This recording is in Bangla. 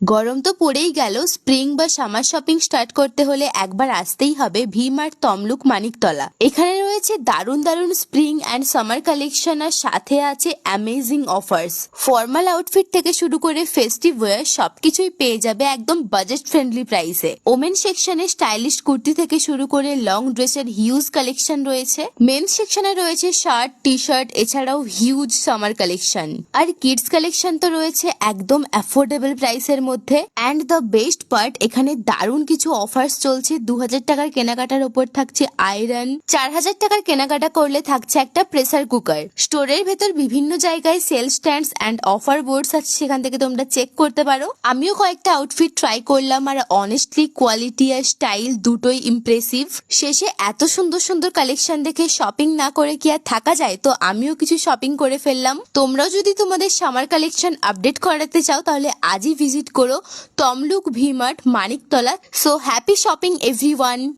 গরম তো পড়েই গেল, স্প্রিং বা সামার শপিং স্টার্ট করতে হলে একবার আসতেই হবে ভি-মার্ট তমলুক মানিকতলা। এখানে রয়েছে দারুণ দারুণ স্প্রিং অ্যান্ড সামার কালেকশন, আর সাথে আছে অ্যামেজিং অফার্স। ফর্মাল আউটফিট থেকে শুরু করে ফেস্টিভ ওয়্যার সবকিছুই পেয়ে যাবে একদম বাজেট ফ্রেন্ডলি প্রাইসে। ওমেন সেকশনে স্টাইলিশ কুর্তি থেকে শুরু করে লং ড্রেসের হিউজ কালেকশন রয়েছে। মেন্স সেকশনে রয়েছে শার্ট, টি শার্ট, এছাড়াও হিউজ সামার কালেকশন। আর কিডস কালেকশন তো রয়েছে একদম অ্যাফোর্ডেবল প্রাইসের মধ্যে। অ্যান্ড দ্য বেস্ট পার্ট, এখানে দারুণ কিছু অফার্স চলছে। 2000 টাকার কেনাকাটার উপর থাকছে আয়রন, 4000 টাকার কেনাকাটা করলে থাকছে একটা প্রেসার কুকার। স্টোরের ভেতর বিভিন্ন জায়গায় sale stands and offer boards আছে, সেখান থেকে তোমরা চেক করতে পারো। আমিও কয়েকটা আউটফিট ট্রাই করলাম, আর অনেস্টলি কোয়ালিটি আর স্টাইল দুটোই ইমপ্রেসিভ। শেষে এত সুন্দর সুন্দর কালেকশন দেখে শপিং না করে কি আর থাকা যায়? তো আমিও কিছু শপিং করে ফেললাম। তোমরাও যদি তোমাদের সামার কালেকশন আপডেট করাতে চাও তাহলে আজই ভিজিট করো Tamluk V-Mart Maniktala. So happy shopping everyone.